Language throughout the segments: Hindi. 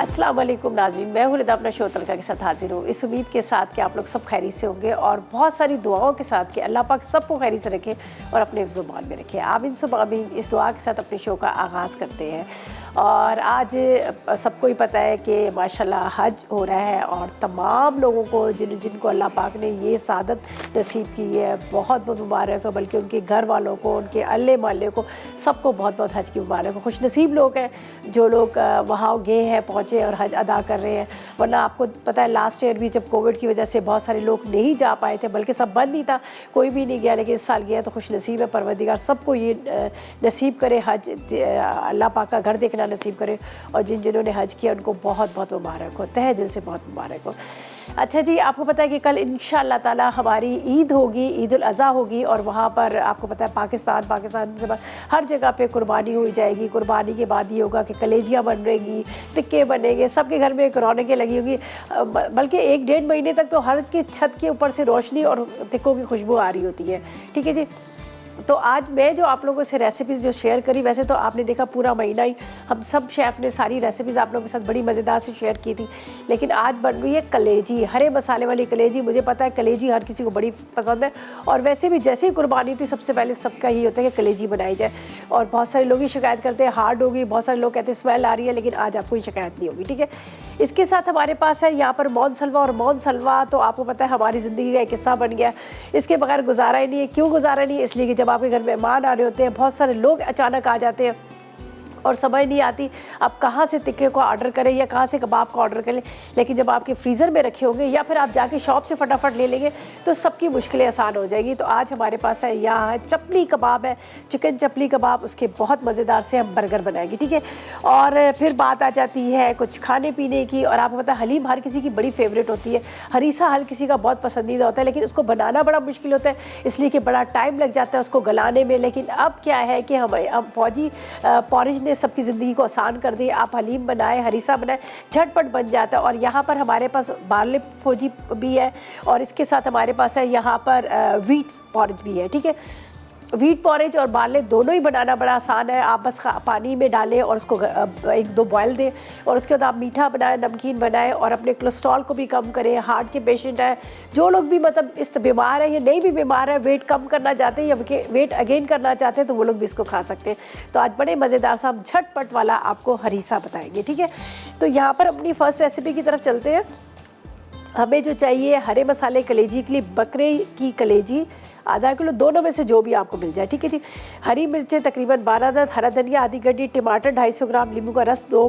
अस्सलाम वालेकुम नाज़रीन, मैं हूँ रिदा अपना शो तलका के साथ हाजिर हूँ। इस उम्मीद के साथ कि आप लोग सब खैरी से होंगे और बहुत सारी दुआओं के साथ कि अल्लाह पाक सबको खैरी से रखे और अपने हिफ्ज़-ओ-मान में रखे। आमीन सुम्मा आमीन। इस दुआ के साथ अपने शो का आगाज़ करते हैं। और आज सबको ही पता है कि माशाल्लाह हज हो रहा है और तमाम लोगों को जिनको अल्लाह पाक ने ये सादत नसीब की है, बहुत बहुत मुबारक है। बल्कि उनके घर वालों को, उनके अल्ले माले को, सबको बहुत बहुत हज की मुबारक हो। खुश नसीब लोग हैं जो लोग वहाँ गए हैं, पहुँचे और हज अदा कर रहे हैं। वरना आपको पता है लास्ट ईयर भी जब कोविड की वजह से बहुत सारे लोग नहीं जा पाए थे, बल्कि सब बंद ही था, कोई भी नहीं गया। लेकिन इस साल गया तो खुश नसीब है। परवरदिगार सबको ये नसीब करे, हज अल्लाह पाक का घर देखना नसीब करे। और जिन्होंने हज किया उनको बहुत बहुत मुबारक हो, तहे दिल से बहुत मुबारक हो। अच्छा जी, आपको पता है कि कल इंशाअल्लाह ताला हमारी ईद होगी, ईद उल अज़हा होगी। और वहाँ पर आपको पता है पाकिस्तान से हर जगह पे कुर्बानी हुई जाएगी। कुर्बानी के बाद ये होगा कि कलेजियाँ बन रहेंगी, टिक्के बनेंगे, सबके घर में रौनकें लगी होगी। बल्कि 1-1.5 महीने तक तो हर की छत के ऊपर से रोशनी और टिक्कों की खुशबू आ रही होती है। ठीक है जी। तो आज मैं जो आप लोगों से रेसिपीज़ जो शेयर करी, वैसे तो आपने देखा पूरा महीना ही हम सब शेफ़ ने सारी रेसिपीज़ आप लोगों के साथ बड़ी मज़ेदार से शेयर की थी। लेकिन आज बन रही है कलेजी, हरे मसाले वाली कलेजी। मुझे पता है कलेजी हर किसी को बड़ी पसंद है। और वैसे भी जैसे ही कुर्बानी थी सबसे पहले सबका ही होता है कि कलेजी बनाई जाए। और बहुत सारे लोग ही शिकायत करते हैं हार्ड होगी, बहुत सारे लोग कहते हैं स्मेल आ रही है। लेकिन आज आपको शिकायत नहीं होगी। ठीक है। इसके साथ हमारे पास है यहाँ पर मौन सलवा। और मौन सलवा तो आपको पता है हमारी ज़िंदगी का एक हिस्सा बन गया। इसके बगैर गुजारा ही नहीं है। क्यों गुजारा नहीं है? इसलिए कि जब आपके घर मेहमान आ रहे होते हैं, बहुत सारे लोग अचानक आ जाते हैं और समझ नहीं आती आप कहाँ से टिक्के को ऑर्डर करें या कहाँ से कबाब को ऑर्डर करें। लेकिन जब आपके फ्रीज़र में रखे होंगे या फिर आप जाके शॉप से फटाफट ले लेंगे तो सबकी मुश्किलें आसान हो जाएगी। तो आज हमारे पास है यहाँ चपली कबाब है, चिकन चपली कबाब। उसके बहुत मज़ेदार से हम बर्गर बनाएंगे। ठीक है। और फिर बात आ जाती है कुछ खाने पीने की। और आपको पता है हलीम हर किसी की बड़ी फेवरेट होती है, हरीसा हर किसी का बहुत पसंदीदा होता है। लेकिन उसको बनाना बड़ा मुश्किल होता है, इसलिए कि बड़ा टाइम लग जाता है उसको गलाने में। लेकिन अब क्या है कि हम फौजी पॉरिज सबकी ज़िंदगी को आसान कर दी। आप हलीम बनाए, हरीसा बनाए, झटपट बन जाता है। और यहाँ पर हमारे पास बार्ले फौजी भी है और इसके साथ हमारे पास है यहाँ पर व्हीट पॉरेज भी है। ठीक है। व्हीट पॉरेज और बार्ले दोनों ही बनाना बड़ा आसान है। आप बस पानी में डालें और उसको 1-2 बॉयल दें। और उसके बाद आप मीठा बनाएं, नमकीन बनाएं और अपने कोलेस्ट्रॉल को भी कम करें। हार्ट के पेशेंट हैं, जो लोग भी मतलब इस बीमार है या नहीं भी बीमार है, वेट कम करना चाहते हैं या वेट अगेन करना चाहते हैं, तो वो लोग भी इसको खा सकते हैं। तो आज बड़े मज़ेदार सा हम झटपट वाला आपको हरीसा बताएंगे। ठीक है। तो यहाँ पर अपनी फर्स्ट रेसिपी की तरफ चलते हैं। हमें जो चाहिए हरे मसाले कलेजी के लिए बकरे की कलेजी आधा किलो, दोनों में से जो भी आपको मिल जाए। ठीक है जी। हरी मिर्चें तकरीबन 12 अदद, हरा धनिया आधी गड्डी, टमाटर 250 ग्राम, नींबू का रस 2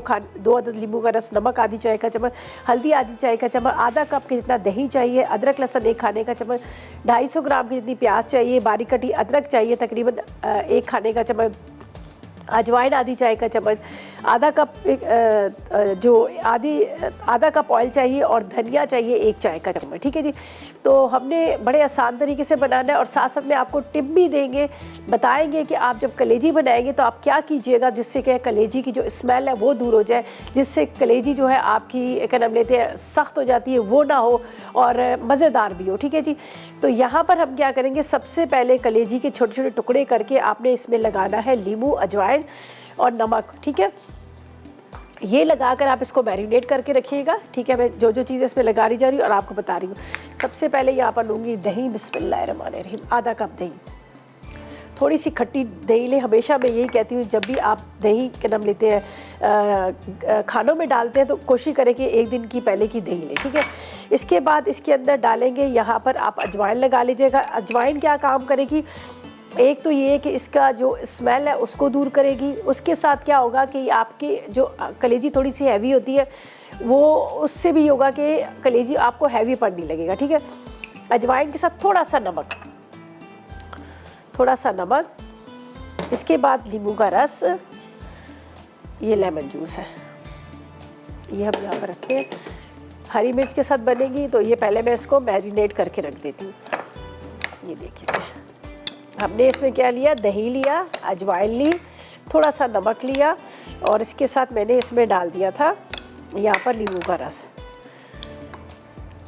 अदद नींबू का रस, नमक आधी चाय का चम्मच, हल्दी आधी चाय का चम्मच, आधा कप के जितना दही चाहिए, अदरक लहसुन 1 खाने का चम्मच, 250 ग्राम की जितनी प्याज चाहिए, बारीक कटी अदरक चाहिए तकरीबन 1 खाने का चम्मच, अजवाइन आधी चाय का चम्मच, आधा कप ऑयल चाहिए और धनिया चाहिए 1 चाय का चम्मच। ठीक है जी। तो हमने बड़े आसान तरीके से बनाना है और साथ साथ में आपको टिप भी देंगे, बताएंगे कि आप जब कलेजी बनाएंगे तो आप क्या कीजिएगा जिससे कि कलेजी की जो स्मेल है वो दूर हो जाए, जिससे कलेजी जो है आपकी क्या नाम लेते हैं सख्त हो जाती है वो ना हो और मज़ेदार भी हो। ठीक है जी। तो यहाँ पर हम क्या करेंगे, सबसे पहले कलेजी के छोटे छोटे टुकड़े करके आपने इसमें लगाना है नींबू, अजवाइन और नमक। ठीक है। ये लगाकर आप इसको मैरिनेट करके रखिएगा। ठीक है। मैं जो जो चीज़ें इसमें लगा रही जा रही हूँ और आपको बता रही हूँ। सबसे पहले यहाँ पर लूँगी दही, बिस्मिल्लाहिर्रहमानिर्रहीम, आधा कप दही। थोड़ी सी खट्टी दही ले। हमेशा मैं यही कहती हूँ जब भी आप दही के नाम लेते हैं खानों में डालते हैं तो कोशिश करें कि 1 दिन की पहले की दही लें। ठीक है। इसके बाद इसके अंदर डालेंगे यहाँ पर आप अजवाइन लगा लीजिएगा। अजवाइन क्या काम करेगी, एक तो ये है कि इसका जो स्मेल है उसको दूर करेगी। उसके साथ क्या होगा कि आपकी जो कलेजी थोड़ी सी हैवी होती है वो उससे भी होगा कि कलेजी आपको हैवी पड़ने लगेगा। ठीक है। अजवाइन के साथ थोड़ा सा नमक, इसके बाद नींबू का रस, ये लेमन जूस है, ये हम यहाँ पर रखते हैं। हरी मिर्च के साथ बनेगी तो ये पहले मैं इसको मैरिनेट करके रख देती हूँ। ये देखिए हमने इसमें क्या लिया, दही लिया, अजवाइन ली, थोड़ा सा नमक लिया और इसके साथ मैंने इसमें डाल दिया था यहाँ पर नींबू का रस।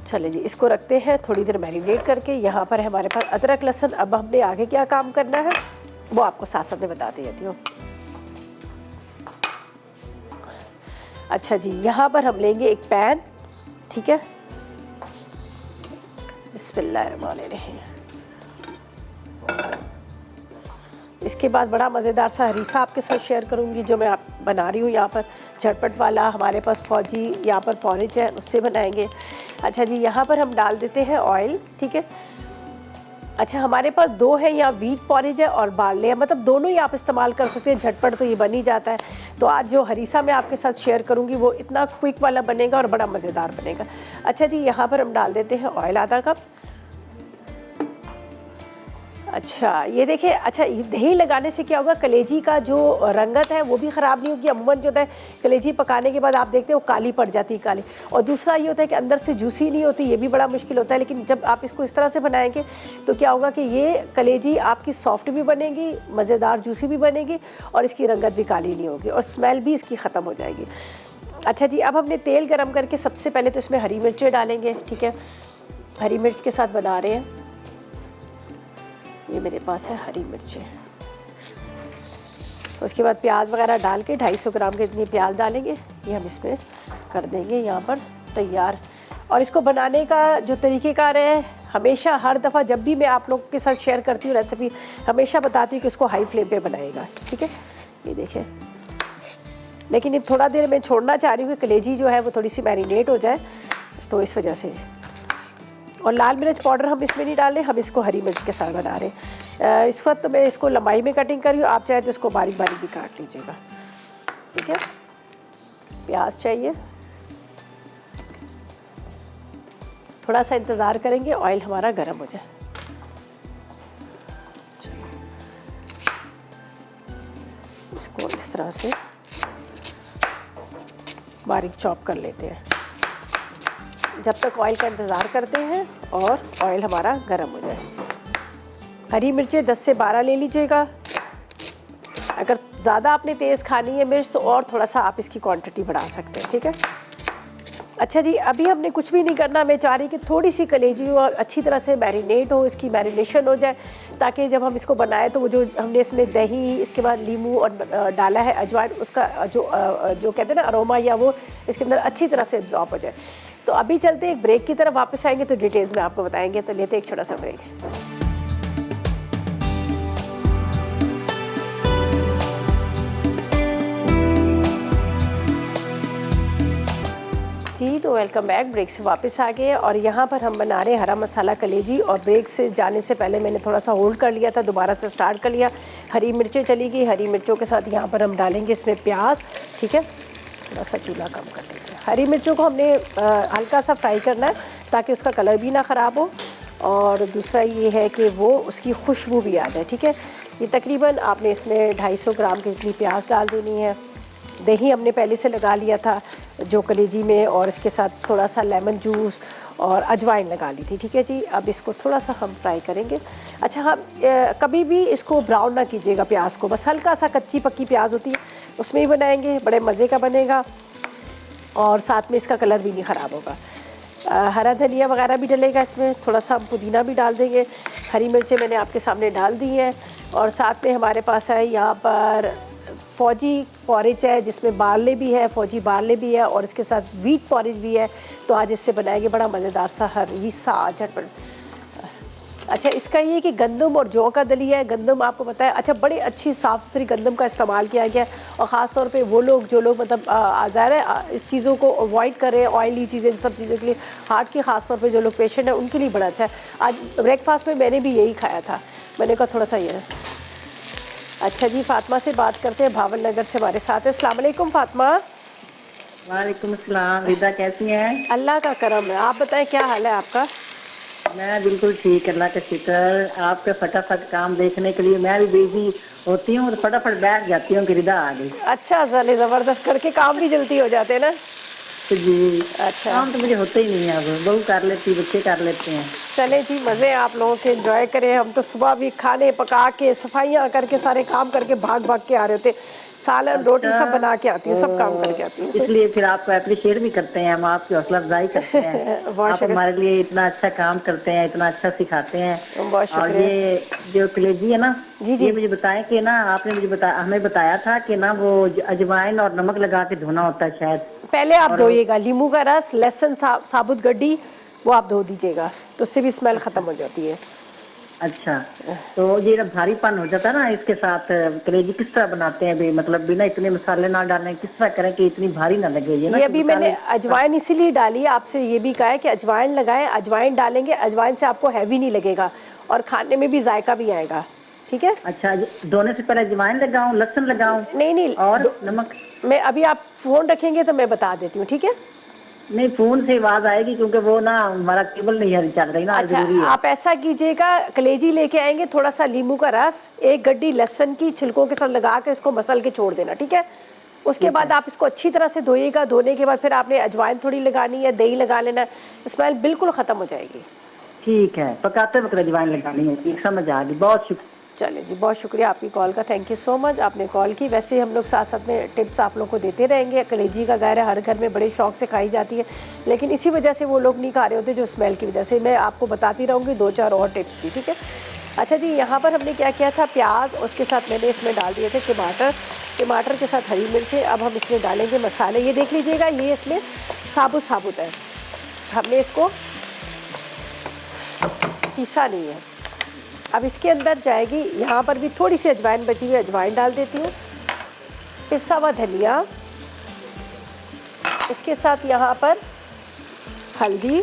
चले जी, इसको रखते हैं थोड़ी देर मैरिनेट करके। यहाँ पर हमारे पास अदरक लहसुन। अब हमने आगे क्या काम करना है वो आपको साथ साथ में बताती रहती हूँ। अच्छा जी, यहाँ पर हम लेंगे एक पैन, ठीक है। बिस्मिल्लाहिर्रहमानिर्रहीम। इसके बाद बड़ा मज़ेदार सा हरीसा आपके साथ शेयर करूँगी जो मैं आप बना रही हूँ यहाँ पर, झटपट वाला। हमारे पास फौजी यहाँ पर पॉरेज है, उससे बनाएंगे। अच्छा जी, यहाँ पर हम डाल देते हैं ऑयल, ठीक है। अच्छा, हमारे पास दो है, यहाँ व्हीट पॉरेज है और बार्ले है, मतलब दोनों ही आप इस्तेमाल कर सकते हैं, झटपट तो ये बन ही जाता है। तो आज जो हरीसा मैं आपके साथ शेयर करूँगी वो इतना क्विक वाला बनेगा और बड़ा मज़ेदार बनेगा। अच्छा जी, यहाँ पर हम डाल देते हैं ऑयल आधा कप। अच्छा, ये देखिए, अच्छा दही लगाने से क्या होगा, कलेजी का जो रंगत है वो भी ख़राब नहीं होगी। अमूमन जो होता है कलेजी पकाने के बाद आप देखते हो काली पड़ जाती है, काली। और दूसरा ये होता है कि अंदर से जूसी नहीं होती, ये भी बड़ा मुश्किल होता है। लेकिन जब आप इसको इस तरह से बनाएंगे तो क्या होगा कि ये कलेजी आपकी सॉफ्ट भी बनेगी, मज़ेदार जूसी भी बनेगी और इसकी रंगत भी काली नहीं होगी और स्मेल भी इसकी ख़त्म हो जाएगी। अच्छा जी, अब हमने तेल गरम करके सबसे पहले तो इसमें हरी मिर्चें डालेंगे, ठीक है। हरी मिर्च के साथ बना रहे हैं, ये मेरे पास है हरी मिर्चें। उसके बाद प्याज वगैरह डाल के 250 ग्राम के इतनी प्याज डालेंगे, ये हम इसमें कर देंगे यहाँ पर तैयार। और इसको बनाने का जो तरीक़ेकार है, हमेशा हर दफ़ा जब भी मैं आप लोग के साथ शेयर करती हूँ रेसिपी, हमेशा बताती हूँ कि इसको हाई फ्लेम पे बनाएगा, ठीक है। ये देखिए, लेकिन ये थोड़ा देर मैं छोड़ना चाह रही हूँ कि कलेजी जो है वो थोड़ी सी मैरिनेट हो जाए, तो इस वजह से। और लाल मिर्च पाउडर हम इसमें नहीं डाल रहे, हम इसको हरी मिर्च के साथ बना रहे हैं। इस वक्त मैं इसको लंबाई में कटिंग कर रही हूँ, आप चाहे तो इसको बारीक बारीक भी काट लीजिएगा, ठीक है। प्याज चाहिए, थोड़ा सा इंतज़ार करेंगे ऑयल हमारा गर्म हो जाए। इसको इस तरह से बारीक चॉप कर लेते हैं जब तक ऑयल का इंतज़ार करते हैं और ऑयल हमारा गर्म हो जाए। हरी मिर्चें 10 से 12 ले लीजिएगा। अगर ज़्यादा आपने तेज़ खानी है मिर्च तो और थोड़ा सा आप इसकी क्वांटिटी बढ़ा सकते हैं, ठीक है। अच्छा जी, अभी हमने कुछ भी नहीं करना। मैं चाह रही कि थोड़ी सी कलेजी और अच्छी तरह से मैरिनेट हो, इसकी मैरिनेशन हो जाए, ताकि जब हम इसको बनाएं तो वो जो हमने इसमें दही, इसके बाद नींबू और डाला है अजवाइन, उसका जो कहते हैं ना अरोमा, या वो इसके अंदर अच्छी तरह से एब्जॉर्ब हो जाए। तो अभी चलते एक ब्रेक की तरफ, वापस आएंगे तो डिटेल्स में आपको बताएंगे। तो लेते एक छोटा सा ब्रेक। जी, तो वेलकम बैक। ब्रेक से वापस आ गए और यहाँ पर हम बना रहे हैं हरा मसाला कलेजी। और ब्रेक से जाने से पहले मैंने थोड़ा सा होल्ड कर लिया था, दोबारा से स्टार्ट कर लिया। हरी मिर्चें चली गई, हरी मिर्चों के साथ यहाँ पर हम डालेंगे इसमें प्याज, ठीक है। थोड़ा सा चूल्हा कम कर लीजिए। हरी मिर्चों को हमने हल्का सा फ्राई करना है ताकि उसका कलर भी ना ख़राब हो, और दूसरा ये है कि वो उसकी खुशबू भी आ जाए, ठीक है। ये तकरीबन आपने इसमें 250 ग्राम की इतनी प्याज डाल देनी है। दही हमने पहले से लगा लिया था जो कलेजी में, और इसके साथ थोड़ा सा लेमन जूस और अजवाइन लगा ली थी, ठीक है जी। अब इसको थोड़ा सा हम फ्राई करेंगे। अच्छा, हम कभी भी इसको ब्राउन ना कीजिएगा प्याज को, बस हल्का सा कच्ची पक्की प्याज होती है उसमें ही बनाएंगे, बड़े मज़े का बनेगा और साथ में इसका कलर भी नहीं ख़राब होगा। हरा धनिया वगैरह भी डलेगा इसमें, थोड़ा सा हम पुदीना भी डाल देंगे। हरी मिर्चें मैंने आपके सामने डाल दी हैं, और साथ में हमारे पास है यहाँ पर फौजी पॉरेज है जिसमें बार्ले भी है, फौजी बार्ले भी है, और इसके साथ व्हीट पॉरेज भी है। तो आज इससे बनाएंगे बड़ा मज़ेदार सा हरीसा झटपट। अच्छा, इसका ये कि गंदम और जौ का दलिया है। गंदम आपको पता है, अच्छा बड़ी अच्छी साफ़ सुथरी गंदम का इस्तेमाल किया गया, और ख़ास तौर पे वो लोग जो लोग मतलब ज़ाहिर है इस चीज़ों को अवॉइड करें, ऑयली चीज़ें, इन सब चीज़ों के लिए, हार्ट की ख़ास तौर पे जो लोग पेशेंट हैं उनके लिए बड़ा अच्छा है। आज ब्रेकफास्ट में मैंने भी यही खाया था, मैंने कहा थोड़ा सा ये। अच्छा जी, फ़ातिमा से बात करते हैं, भावल नगर से हमारे साथ है। अस्सलाम वालेकुम फ़ातिमा। वालेकुम अस्सलाम। रिदा कैसी हैं? अल्लाह का करम है, आप बताएं क्या हाल है आपका? मैं बिल्कुल ठीक, अल्लाह का शुक्र। आपके फटाफट काम देखने के लिए मैं भी बिजी होती हूँ और फटाफट बैठ जाती हूँ कि रिदा आ गई। अच्छा, चले ज़बरदस्त, करके काम भी जल्दी हो जाते हैं ना। तो जी, अच्छा, काम तो मुझे होते ही नहीं है, अब बहू कर लेती, बच्चे कर लेते हैं। चले जी, मज़े आप लोगों के, एंजॉय करें। हम तो सुबह भी खाने पका के, सफाइयाँ करके, सारे काम करके भाग भाग के आ रहे थे। सालन रोटी सब बना के आती हूँ, सब काम करके आती हूँ। इसलिए फिर आपको अप्रिशिएट भी करते हैं हम, आपकी हौसला अफजाई करते हैं। आप हमारे लिए इतना अच्छा काम करते हैं, इतना अच्छा सिखाते हैं। और ये जो कलेजी है ना, ये मुझे बताएं कि ना, आपने मुझे हमें बताया था कि ना वो अजवाइन और नमक लगा के धोना होता है शायद। पहले आप धोइएगा, नींबू का रस, लहसुन, साबुत गड्डी, वो आप धो दीजिएगा, तो उससे भी स्मेल खत्म हो जाती है। अच्छा, तो ये जब भारीपन हो जाता है ना, इसके साथ कलेजी किस तरह बनाते हैं भी, मतलब बिना इतने मसाले ना डालने, किस तरह करें कि इतनी भारी ना लगे ये ना? ये अभी मैंने अजवाइन इसीलिए डाली है, आपसे ये भी कहा है कि अजवाइन लगाएं, अजवाइन डालेंगे, अजवाइन से आपको हैवी नहीं लगेगा और खाने में भी जायका भी आएगा। ठीक है। अच्छा, धोने से पहले अजवाइन लगाऊं, लहसुन लगाऊं? नहीं और नमक? मैं अभी, आप फोन रखेंगे तो मैं बता देती हूँ, ठीक है? नहीं, फोन से आवाज आएगी क्योंकि वो ना हमारा केबल नहीं चल रही ना। अच्छा, जरूरी है। आप ऐसा कीजिएगा, कलेजी लेके आएंगे, थोड़ा सा नींबू का रस, एक गड्डी लहसुन की छिलकों के साथ लगा के इसको मसल के छोड़ देना, ठीक है? उसके बाद आप इसको अच्छी तरह से धोइएगा, धोने के बाद फिर आपने अजवाइन थोड़ी लगानी है, दही लगा लेना, स्मेल बिल्कुल ख़त्म हो जाएगी। ठीक है, पकाते वक्त अजवाइन लगानी है, ठीक, समझ आ गई, बहुत शुक्रिया। चलिए जी, बहुत शुक्रिया आपकी कॉल का, थैंक यू सो मच, आपने कॉल की। वैसे हम लोग साथ साथ में टिप्स आप लोग को देते रहेंगे। कलेजी का ज़ाहिर है हर घर में बड़े शौक से खाई जाती है, लेकिन इसी वजह से वो लोग नहीं खा रहे होते, जो स्मेल की वजह से। मैं आपको बताती रहूँगी 2-4 और टिप्स भी, ठीक है? अच्छा जी, यहाँ पर हमने क्या किया था, प्याज, उसके साथ मैंने इसमें डाल दिए थे टमाटर के साथ हरी मिर्चें। अब हम इसमें डालेंगे मसाले। ये देख लीजिएगा, ये इसमें साबुत है, हमने इसको पीसा नहीं है। अब इसके अंदर जाएगी, यहाँ पर भी थोड़ी सी अजवाइन बची हुई, अजवाइन डाल देती हूँ, पिसा हुआ धनिया, इसके साथ यहाँ पर हल्दी।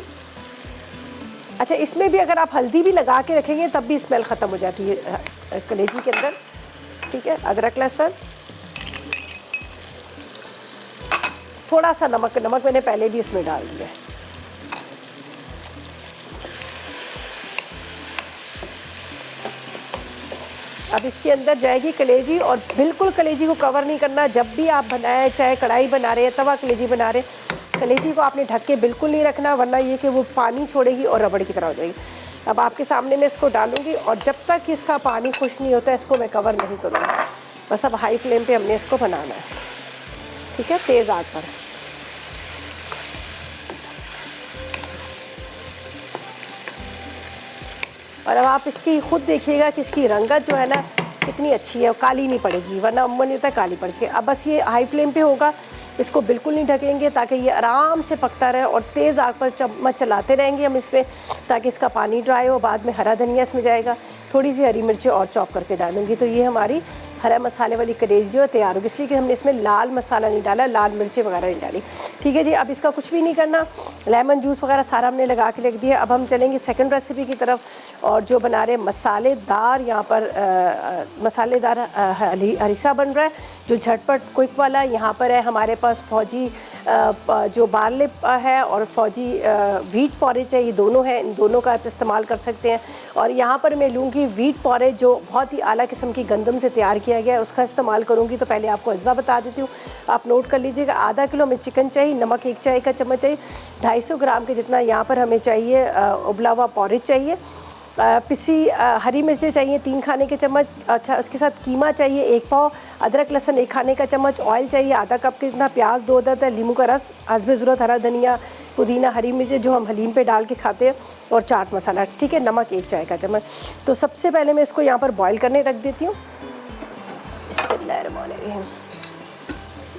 अच्छा, इसमें भी अगर आप हल्दी भी लगा के रखेंगे तब भी स्मेल ख़त्म हो जाती है कलेजी के अंदर, ठीक है? अदरक, लहसुन, थोड़ा सा नमक मैंने पहले भी इसमें डाल दिया है। अब इसके अंदर जाएगी कलेजी, और बिल्कुल कलेजी को कवर नहीं करना। जब भी आप बनाएं, चाहे कढ़ाई बना रहे हैं, तवा कलेजी बना रहे हैं, कलेजी को आपने ढक के बिल्कुल नहीं रखना, वरना ये कि वो पानी छोड़ेगी और रबड़ की तरह हो जाएगी। अब आपके सामने मैं इसको डालूंगी, और जब तक इसका पानी खुश नहीं होता इसको मैं कवर नहीं करूँगी। बस अब हाई फ्लेम पे हमने इसको बनाना है, ठीक है, तेज़ आंच पर। और अब आप इसकी खुद देखिएगा कि इसकी रंगत जो है ना कितनी अच्छी है, और काली नहीं पड़ेगी, वरना अमूमन नहीं होता काली पड़ जाएगी। अब बस ये हाई फ्लेम पे होगा, इसको बिल्कुल नहीं ढकेंगे ताकि ये आराम से पकता रहे, और तेज़ आग पर चम्मच चलाते रहेंगे हम इस पर, ताकि इसका पानी ड्राई हो। बाद में हरा धनिया इसमें जाएगा, थोड़ी सी हरी मिर्ची और चॉप करके डालूंगी, तो ये हमारी हरा मसाले वाली कलेजी जो है तैयार होगी। इसलिए कि हमने इसमें लाल मसाला नहीं डाला, लाल मिर्ची वगैरह नहीं डाली, ठीक है जी। अब इसका कुछ भी नहीं करना, लेमन जूस वगैरह सारा हमने लगा के रख दिया। अब हम चलेंगे सेकंड रेसिपी की तरफ, और जो बना रहे मसालेदार, यहाँ पर मसालेदार हरीसा बन रहा है, जो झटपट क्विक वाला। यहाँ पर है हमारे पास फौजी जो बार्ले है और फौजी व्हीट पॉरेज है, ये दोनों हैं, इन दोनों का आप इस्तेमाल कर सकते हैं। और यहाँ पर मैं लूँगी व्हीट पॉरेज, जो बहुत ही आला किस्म की गंदम से तैयार किया गया है, उसका इस्तेमाल करूँगी। तो पहले आपको अज्जा बता देती हूँ, आप नोट कर लीजिएगा। आधा किलो हमें चिकन चाहिए, नमक 1 चाय का चम्मच चाहिए, 250 ग्राम के जितना यहाँ पर हमें चाहिए उबला हुआ पॉरेज चाहिए, पिसी हरी मिर्चें चाहिए 3 खाने के चम्मच। अच्छा, उसके साथ कीमा चाहिए 1 पाव, अदरक लहसुन 1 खाने का चम्मच, ऑयल चाहिए आधा कप के जितना, प्याज 2 अदद है, नींबू का रस हस्बे ज़रूरत, हरा धनिया, पुदीना, हरी मिर्चें जो हम हलीम पे डाल के खाते हैं, और चाट मसाला, ठीक है, नमक 1 चाय का चम्मच। तो सबसे पहले मैं इसको यहाँ पर बॉईल करने रख देती हूँ। बिस्मिल्लाहिर्रहमानिर्रहीम।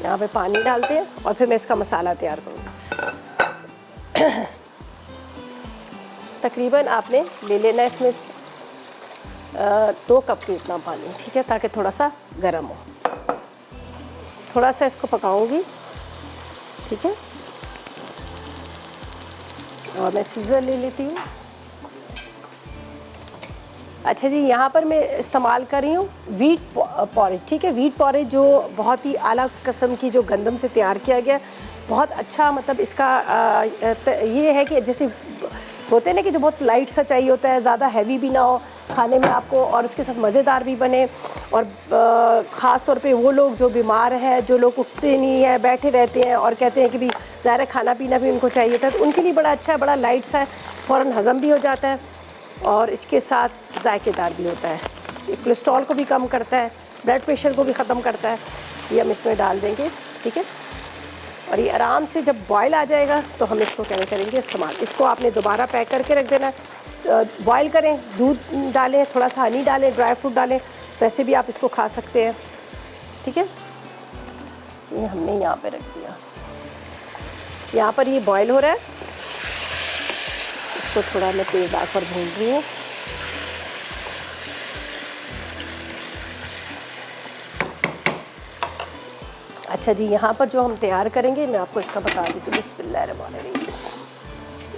यहाँ पर पानी डालते हैं और फिर मैं इसका मसाला तैयार करूँगी। तकरीबन आपने ले लेना इसमें 2 कप के इतना पानी, ठीक है, ताकि थोड़ा सा गर्म हो। थोड़ा सा इसको पकाऊंगी, ठीक है, और मैं सीज़र ले लेती हूँ। अच्छा जी, यहाँ पर मैं इस्तेमाल कर रही हूँ व्हीट पॉरेज, ठीक है, व्हीट पॉरेज जो बहुत ही आला किस्म की जो गंदम से तैयार किया गया, बहुत अच्छा, मतलब इसका ये है कि जैसे होते हैं ना कि जो बहुत लाइट सा चाहिए होता है, ज़्यादा हैवी भी ना हो खाने में आपको, और उसके साथ मज़ेदार भी बने। और ख़ास तौर पे वो लोग जो बीमार हैं, जो लोग उठते नहीं हैं, बैठे रहते हैं और कहते हैं कि भी ज़ाहिर खाना पीना भी उनको चाहिए था, तो उनके लिए बड़ा अच्छा है, बड़ा लाइट सा है, फ़ौरन हज़म भी हो जाता है, और इसके साथ जायकेदार भी होता है। ये कोलेस्ट्रॉल को भी कम करता है, ब्लड प्रेशर को भी ख़त्म करता है। ये हम इसमें डाल देंगे, ठीक है, और ये आराम से जब बॉयल आ जाएगा तो हम इसको क्या करेंगे इस्तेमाल। इसको आपने दोबारा पैक करके रख देना है। बॉयल करें, दूध डालें, थोड़ा सा हनी डालें, ड्राई फ्रूट डालें, वैसे भी आप इसको खा सकते हैं, ठीक है। ये हमने यहाँ पे रख दिया। यहाँ पर ये बॉयल हो रहा है, इसको थोड़ा मैं तेज़ आंच पर भून रही हूँ। अच्छा जी, यहाँ पर जो हम तैयार करेंगे मैं आपको इसका बता देती हूँ। बिस्मिल्लाहिर्रहमानिर्रहीम।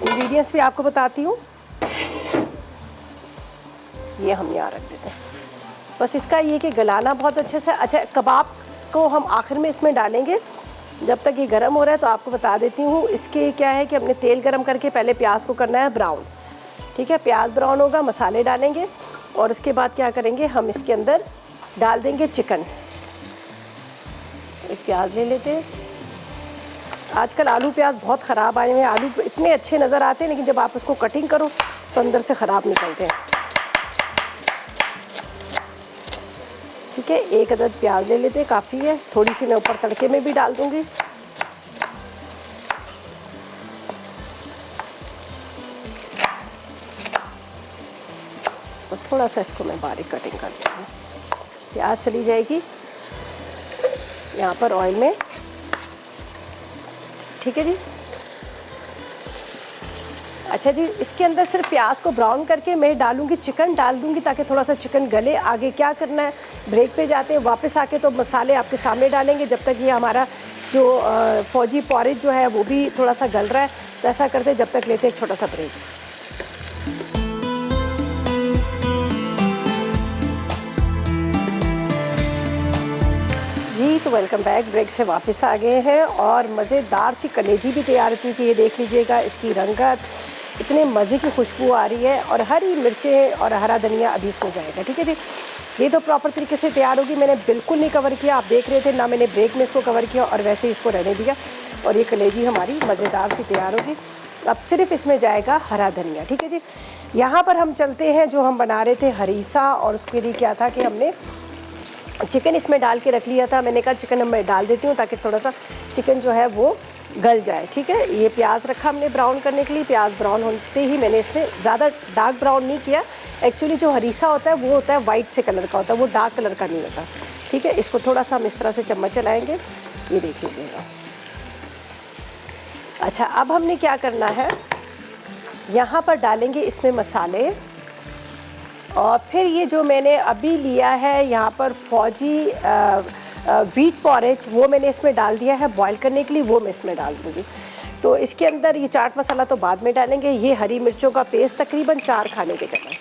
इंग्रेडिएंट्स भी आपको बताती हूँ, ये हम यहाँ रख देते हैं। बस इसका ये कि गलाना बहुत अच्छे से। अच्छा, कबाब को हम आखिर में इसमें डालेंगे, जब तक ये गर्म हो रहा है तो आपको बता देती हूँ। इसके क्या है कि हमने तेल गर्म करके पहले प्याज को करना है ब्राउन, ठीक है। प्याज ब्राउन होगा, मसाले डालेंगे और उसके बाद क्या करेंगे, हम इसके अंदर डाल देंगे चिकन। एक प्याज ले लेते हैं। आजकल आलू प्याज बहुत ख़राब आए हुए हैं। आलू इतने अच्छे नज़र आते हैं लेकिन जब आप उसको कटिंग करो तो अंदर से ख़राब निकलते हैं, ठीक है। एक अदद प्याज ले लेते हैं, काफ़ी है। थोड़ी सी मैं ऊपर तड़के में भी डाल दूंगी। और थोड़ा सा इसको मैं बारीक कटिंग कर देती हूँ। प्याज चली जाएगी यहाँ पर ऑयल में, ठीक है जी। अच्छा जी, इसके अंदर सिर्फ प्याज को ब्राउन करके मैं डालूंगी, चिकन डाल दूंगी ताकि थोड़ा सा चिकन गले। आगे क्या करना है, ब्रेक पे जाते हैं, वापस आके तो मसाले आपके सामने डालेंगे। जब तक ये हमारा जो फौजी पॉरेज जो है वो भी थोड़ा सा गल रहा है, तो ऐसा करते हैं, जब तक लेते हैं एक छोटा सा ब्रेक। जी तो वेलकम बैक। ब्रेक से वापस आ गए हैं और मज़ेदार सी कलेजी भी तैयार हो चुकी है। ये देख लीजिएगा, इसकी रंगत, इतने मज़े की खुशबू आ रही है। और हरी मिर्चें और हरा धनिया अभी इसमें जाएगा, ठीक है जी। ये तो प्रॉपर तरीके से तैयार होगी। मैंने बिल्कुल नहीं कवर किया, आप देख रहे थे ना, मैंने ब्रेक में इसको कवर किया और वैसे ही इसको रहने दिया। और ये कलेजी हमारी मज़ेदार सी तैयार होगी। अब सिर्फ इसमें जाएगा हरा धनिया, ठीक है जी। यहाँ पर हम चलते हैं, जो हम बना रहे थे हरीसा, और उसके लिए क्या था कि हमने चिकन इसमें डाल के रख लिया था। मैंने कहा चिकन मैं डाल देती हूँ ताकि थोड़ा सा चिकन जो है वो गल जाए, ठीक है। ये प्याज रखा हमने ब्राउन करने के लिए। प्याज ब्राउन होते ही मैंने इसमें ज़्यादा डार्क ब्राउन नहीं किया। एक्चुअली जो हरीसा होता है वो होता है वाइट से कलर का होता है, वो डार्क कलर का नहीं होता, ठीक है। इसको थोड़ा सा हम इस तरह से चम्मच चलाएँगे, ये देख लीजिएगा। अच्छा, अब हमने क्या करना है, यहाँ पर डालेंगे इसमें मसाले। और फिर ये जो मैंने अभी लिया है यहाँ पर फौजी व्हीट पॉरेज, वो मैंने इसमें डाल दिया है बॉईल करने के लिए, वो मैं इसमें डाल दूँगी। तो इसके अंदर ये चाट मसाला तो बाद में डालेंगे। ये हरी मिर्चों का पेस्ट तकरीबन 4 खाने के चम्मच,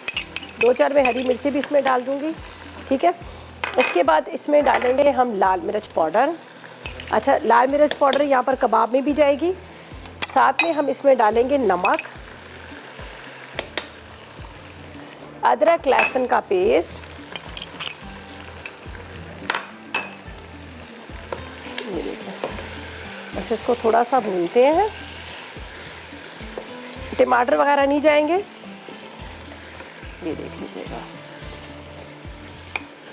2-4 मैं हरी मिर्ची भी इसमें डाल दूँगी, ठीक है। इसके बाद इसमें डालेंगे हम लाल मिर्च पाउडर। अच्छा, लाल मिर्च पाउडर यहाँ पर कबाब में भी जाएगी। साथ में हम इसमें डालेंगे नमक, अदरक लहसुन का पेस्ट, बस इसको थोड़ा सा भूनते हैं। टमाटर वगैरह नहीं जाएंगे, ये देख लीजिएगा।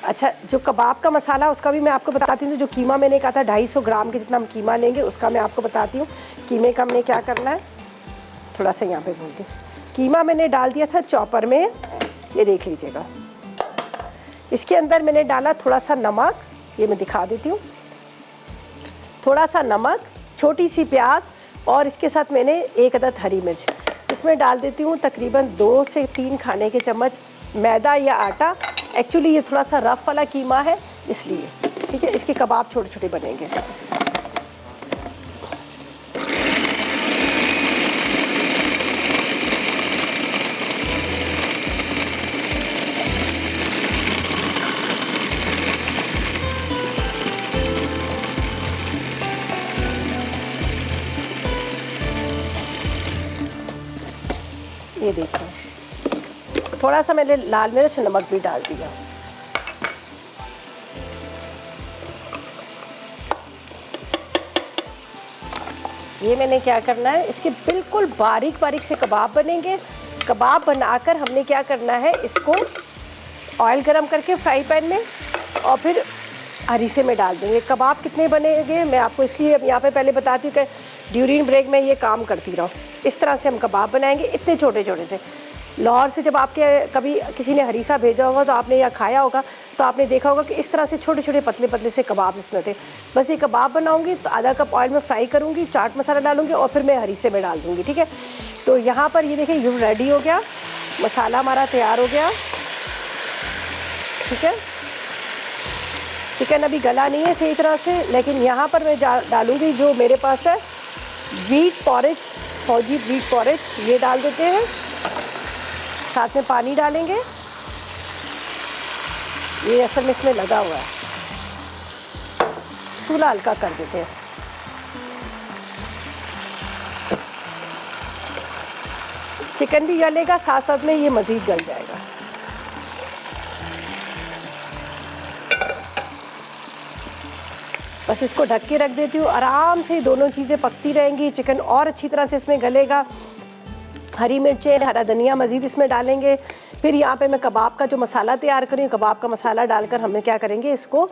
अच्छा, जो कबाब का मसाला उसका भी मैं आपको बताती हूँ। जो कीमा मैंने कहा था 250 ग्राम के जितना हम कीमा लेंगे, उसका मैं आपको बताती हूँ। कीमे का हमने क्या करना है, थोड़ा सा यहाँ पे भूनते हैं। कीमा मैंने डाल दिया था चॉपर में, ये देख लीजिएगा। इसके अंदर मैंने डाला थोड़ा सा नमक, ये मैं दिखा देती हूँ। थोड़ा सा नमक, छोटी सी प्याज, और इसके साथ मैंने 1 अदद हरी मिर्च इसमें डाल देती हूँ। तकरीबन 2 से 3 खाने के चम्मच मैदा या आटा। एक्चुअली ये थोड़ा सा रफ वाला कीमा है इसलिए, ठीक है। इसके कबाब छोटे छोटे बनेंगे। ये देखो, थोड़ा सा मैंने लाल मिर्च नमक भी डाल दिया। ये मैंने क्या करना है, इसके बिल्कुल बारीक बारीक से कबाब बनेंगे। कबाब बनाकर हमने क्या करना है, इसको ऑयल गरम करके फ्राई पैन में और फिर हरीसे में डाल देंगे। कबाब कितने बनेंगे मैं आपको इसलिए अब यहाँ पे पहले बताती हूँ कि ड्यूरिंग ब्रेक में ये काम करती रहूँ। इस तरह से हम कबाब बनाएंगे, इतने छोटे छोटे से। लाहौर से जब आपके कभी किसी ने हरीसा भेजा होगा तो आपने या खाया होगा तो आपने देखा होगा कि इस तरह से छोटे छोटे पतले पतले से कबाब इसमें थे। बस ये कबाब बनाऊंगी तो आधा कप ऑयल में फ्राई करूंगी, चाट मसाला डालूंगी और फिर मैं हरीसे में डाल दूंगी, ठीक है। तो यहाँ पर ये देखिए ये रेडी हो गया, मसाला हमारा तैयार हो गया, ठीक है। चिकन अभी गला नहीं है सही तरह से, लेकिन यहाँ पर मैं डालूंगी जो मेरे पास है व्हीट पॉरेज, फौजी व्हीट पॉरेज, ये डाल देते हैं। साथ में पानी डालेंगे, ये असल में इसमें लगा हुआ है, चूल्हा हल्का कर देते हैं। चिकन भी गलेगा, साथ साथ में ये मज़ीद गल जाएगा। बस इसको ढक के रख देती हूँ, आराम से दोनों चीज़ें पकती रहेंगी, चिकन और अच्छी तरह से इसमें गलेगा। हरी मिर्चें, हरा धनिया मज़ीद इसमें डालेंगे। फिर यहाँ पे मैं कबाब का जो मसाला तैयार करी हूँ, कबाब का मसाला डालकर हमें क्या करेंगे, इसको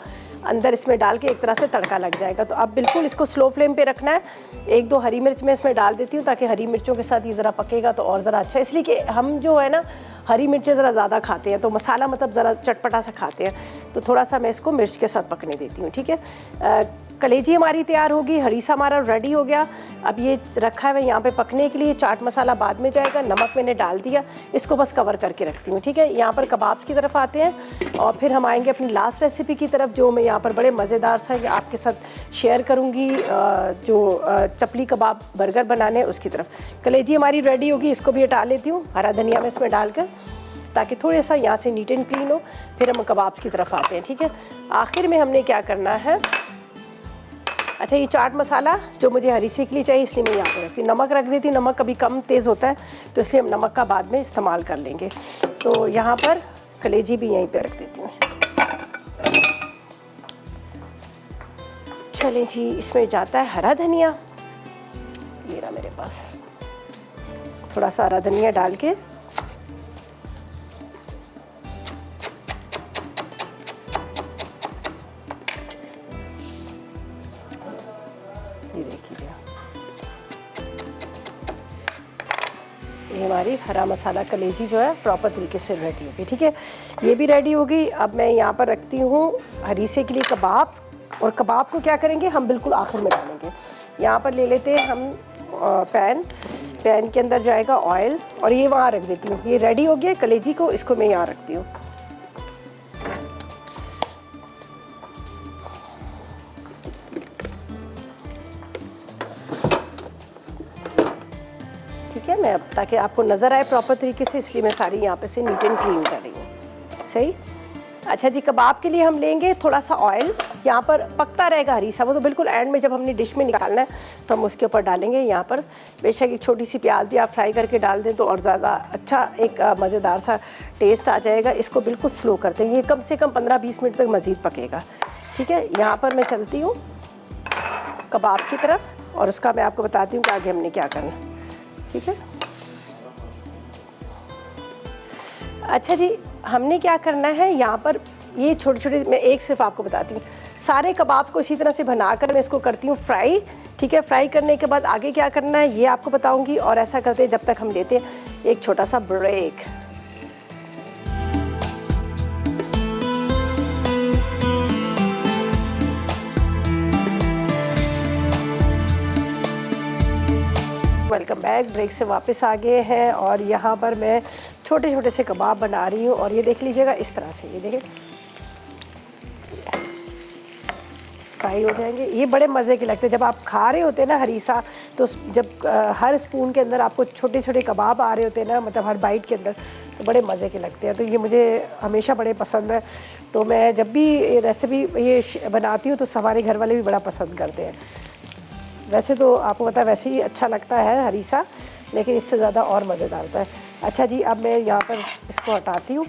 अंदर इसमें डाल के एक तरह से तड़का लग जाएगा। तो अब बिल्कुल इसको स्लो फ्लेम पे रखना है। एक दो हरी मिर्च मैं इसमें डाल देती हूँ ताकि हरी मिर्चों के साथ ये ज़रा पकेगा तो और ज़रा अच्छा, इसलिए कि हम जो है ना हरी मिर्चें ज़रा ज़्यादा खाते हैं, तो मसाला मतलब ज़रा चटपटा सा खाते हैं, तो थोड़ा सा मैं इसको मिर्च के साथ पकने देती हूँ, ठीक है। कलेजी हमारी तैयार होगी, हरीसा हमारा रेडी हो गया। अब ये रखा है यहाँ पे पकने के लिए, चाट मसाला बाद में जाएगा, नमक मैंने डाल दिया, इसको बस कवर करके रखती हूँ, ठीक है। यहाँ पर कबाब्स की तरफ आते हैं और फिर हम आएंगे अपनी लास्ट रेसिपी की तरफ, जो मैं यहाँ पर बड़े मज़ेदार सा आपके साथ शेयर करूँगी, जो चपली कबाब बर्गर बनाने उसकी तरफ। कलेजी हमारी रेडी होगी, इसको भी हटा लेती हूँ, हरा धनिया में इसमें डालकर, ताकि थोड़ा सा यहाँ से नीट एंड क्लीन हो। फिर हम कबाब्स की तरफ आते हैं, ठीक है। आखिर में हमने क्या करना है, अच्छा ये चाट मसाला जो मुझे हरीसे के लिए चाहिए, इसलिए मैं यहाँ पे रखती हूँ। नमक रख देती हूँ, नमक कभी कम तेज़ होता है तो इसलिए हम नमक का बाद में इस्तेमाल कर लेंगे। तो यहाँ पर कलेजी भी यहीं पे रख देती हूँ। चलें जी, इसमें जाता है हरा धनिया, ये रहा मेरे पास, थोड़ा सा हरा धनिया डाल के ये देखिए, ये हमारी हरा मसाला कलेजी जो है प्रॉपर तरीके से रेडी होगी, ठीक है। ये भी रेडी होगी। अब मैं यहाँ पर रखती हूँ हरीसे के लिए कबाब, और कबाब को क्या करेंगे हम बिल्कुल आखिर में डालेंगे। यहाँ पर ले लेते हैं हम पैन के अंदर जाएगा ऑयल, और ये वहाँ रख देती हूँ। ये रेडी हो गया कलेजी को, इसको मैं यहाँ रखती हूँ। ठीक है, मैं अब ताकि आपको नज़र आए प्रॉपर तरीके से, इसलिए मैं सारी यहाँ पे से नीट एंड क्लीन कर रही हूँ, सही। अच्छा जी, कबाब के लिए हम लेंगे थोड़ा सा ऑयल, यहाँ पर पकता रहेगा हरीसा, वो तो बिल्कुल एंड में जब हमने डिश में निकालना है तो हम उसके ऊपर डालेंगे। यहाँ पर बेशक एक छोटी सी प्याज भी आप फ्राई करके डाल दें तो और ज़्यादा अच्छा एक मज़ेदार सा टेस्ट आ जाएगा। इसको बिल्कुल स्लो करते हैं, ये कम से कम 15-20 मिनट तक मज़ीद पकेगा, ठीक है। यहाँ पर मैं चलती हूँ कबाब की तरफ, और उसका मैं आपको बताती हूँ कि आगे हमने क्या करना, ठीक है। अच्छा जी, हमने क्या करना है, यहाँ पर ये छोटे छोटे, मैं एक सिर्फ आपको बताती हूँ, सारे कबाब को इसी तरह से बनाकर मैं इसको करती हूँ फ्राई, ठीक है। फ्राई करने के बाद आगे क्या करना है ये आपको बताऊँगी, और ऐसा करते हैं जब तक हम लेते हैं एक छोटा सा ब्रेक। वेलकम बैक, ब्रेक से वापस आ गए हैं, और यहाँ पर मैं छोटे छोटे से कबाब बना रही हूँ, और ये देख लीजिएगा इस तरह से, ये देखिए फ्राई हो जाएंगे। ये बड़े मज़े के लगते हैं जब आप खा रहे होते हैं ना हरीसा, तो जब हर स्पून के अंदर आपको छोटे छोटे कबाब आ रहे होते हैं ना, मतलब हर बाइट के अंदर, तो बड़े मज़े के लगते हैं। तो ये मुझे हमेशा बड़े पसंद है, तो मैं जब भी ये रेसिपी ये बनाती हूँ तो हमारे घर वाले भी बड़ा पसंद करते हैं। वैसे तो आपको पता है वैसे ही अच्छा लगता है हरीसा, लेकिन इससे ज़्यादा और मज़ेदार होता है। अच्छा जी, अब मैं यहाँ पर इसको हटाती हूँ,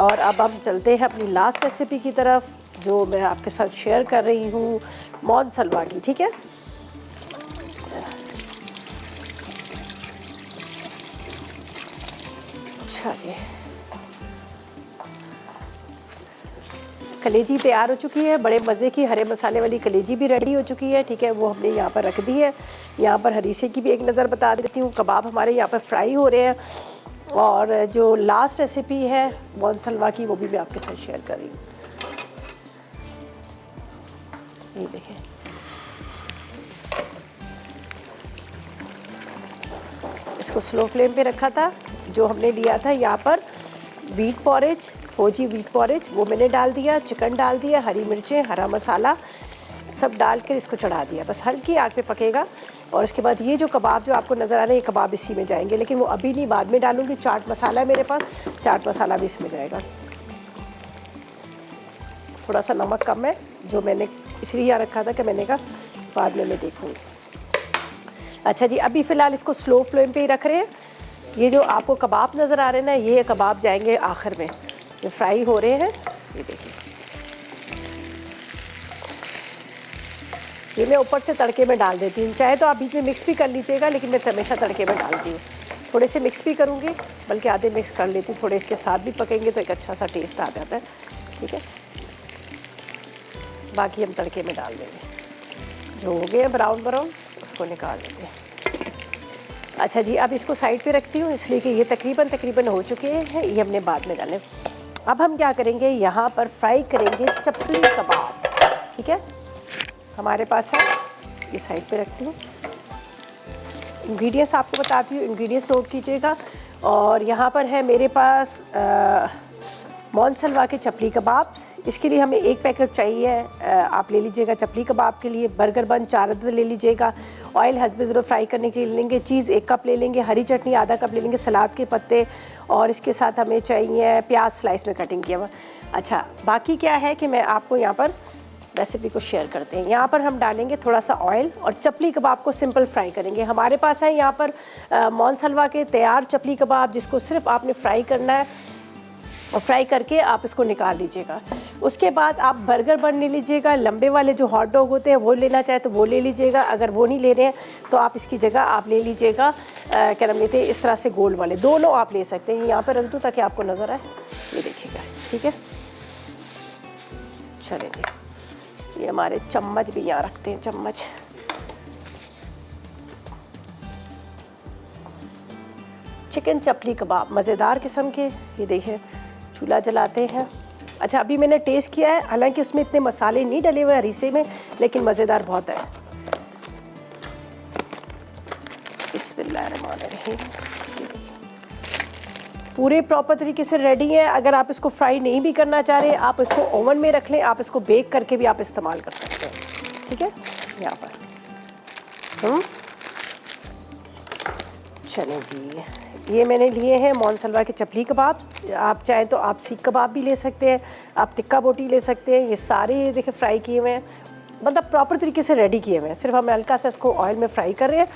और अब हम चलते हैं अपनी लास्ट रेसिपी की तरफ, जो मैं आपके साथ शेयर कर रही हूँ मौन सलवा की, ठीक है। अच्छा जी, कलेजी तैयार हो चुकी है, बड़े मज़े की हरे मसाले वाली कलेजी भी रेडी हो चुकी है, ठीक है। वो हमने यहाँ पर रख दी है। यहाँ पर हरीसे की भी एक नज़र बता देती हूँ। कबाब हमारे यहाँ पर फ्राई हो रहे हैं, और जो लास्ट रेसिपी है मोनसलवा की, वो भी मैं आपके साथ शेयर कर रही हूँ। ये देखें, इसको स्लो फ्लेम पे रखा था। जो हमने लिया था यहाँ पर व्हीट पॉरेज, फौजी व्हीट पॉरेज, वो मैंने डाल दिया, चिकन डाल दिया, हरी मिर्चें, हरा मसाला सब डाल कर इसको चढ़ा दिया। बस हल्की आग पे पकेगा। और इसके बाद ये जो कबाब जो आपको नज़र आ रहे हैं, ये कबाब इसी में जाएंगे, लेकिन वो अभी नहीं, बाद में डालूंगी। चाट मसाला है मेरे पास, चाट मसाला भी इसमें जाएगा। थोड़ा सा नमक कम है, जो मैंने इसलिए यहाँ रखा था कि मैंने कहा बाद में मैं देखूँगी। अच्छा जी, अभी फ़िलहाल इसको स्लो फ्लेम पे ही रख रहे हैं। ये जो आपको कबाब नज़र आ रहे हैं ना, ये कबाब जाएंगे आखिर में, ये फ्राई हो रहे हैं। ये देखिए, ये मैं ऊपर से तड़के में डाल देती हूँ। चाहे तो आप बीच में मिक्स भी कर लीजिएगा, लेकिन मैं हमेशा तड़के में डालती हूँ। थोड़े से मिक्स भी करूँगी, बल्कि आधे मिक्स कर लेती हूँ। थोड़े इसके साथ भी पकेंगे तो एक अच्छा सा टेस्ट आ जाता है। ठीक है, बाकी हम तड़के में डाल देंगे। जो हो गए ब्राउन ब्राउन, उसको निकाल देंगे। अच्छा जी, अब इसको साइड पे रखती हूँ, इसलिए कि ये तकरीबन हो चुके हैं। ये हमने बाद में डाले। अब हम क्या करेंगे, यहाँ पर फ्राई करेंगे चपली कबाब। ठीक है, हमारे पास है, ये साइड पे रखती हूँ। इंग्रेडिएंट्स आपको बताती हूँ, इंग्रेडिएंट्स नोट कीजिएगा। और यहाँ पर है मेरे पास मोनसलवा के चपली कबाब। इसके लिए हमें 1 पैकेट चाहिए, आप ले लीजिएगा। चपली कबाब के लिए बर्गर बन 4 अदद ले लीजिएगा। ऑयल हस्बे ज़रूरत फ्राई करने के लिए लेंगे। चीज़ 1 कप ले लेंगे। हरी चटनी आधा कप ले लेंगे। सलाद के पत्ते, और इसके साथ हमें चाहिए प्याज स्लाइस में कटिंग किया हुआ। अच्छा, बाकी क्या है कि मैं आपको यहाँ पर रेसिपी को शेयर करते हैं। यहाँ पर हम डालेंगे थोड़ा सा ऑयल और चपली कबाब को सिंपल फ्राई करेंगे। हमारे पास है यहाँ पर मोनसलवा के तैयार चपली कबाब, जिसको सिर्फ आपने फ्राई करना है और फ्राई करके आप इसको निकाल लीजिएगा। उसके बाद आप बर्गर बन ले लीजिएगा। लंबे वाले जो हॉट डॉग होते हैं वो लेना चाहे तो वो ले लीजिएगा। अगर वो नहीं ले रहे हैं तो आप इसकी जगह आप ले लीजिएगा क्या नाम लेते हैं, इस तरह से गोल वाले, दोनों आप ले सकते हैं। यहाँ पर रख दूँ ताकि आपको नज़र आए, ये देखिएगा। ठीक है, चले जी, ये हमारे चम्मच भी यहाँ रखते हैं, चम्मच। चिकन चपली कबाब मज़ेदार किस्म के, ये देखिए चूल्हा जलाते हैं। अच्छा, अभी मैंने टेस्ट किया है, हालांकि उसमें इतने मसाले नहीं डले हुए हरीसे में, लेकिन मज़ेदार बहुत है। बिस्मिल्लाहिर्रहमानिर्रहीम। पूरे प्रॉपर तरीके से रेडी है। अगर आप इसको फ्राई नहीं भी करना चाह रहे, आप इसको ओवन में रख लें, आप इसको बेक करके भी आप इस्तेमाल कर सकते हैं। ठीक है, यहाँ पर चलें जी, ये मैंने लिए हैं मोनसलवा के चपली कबाब। आप चाहें तो आप सीख कबाब भी ले सकते हैं, आप टिक्का बोटी ले सकते हैं। ये सारे देखिए फ्राई किए हुए हैं, मतलब प्रॉपर तरीके से रेडी किए हुए हैं। सिर्फ हम हल्का सा इसको ऑयल में फ्राई कर रहे हैं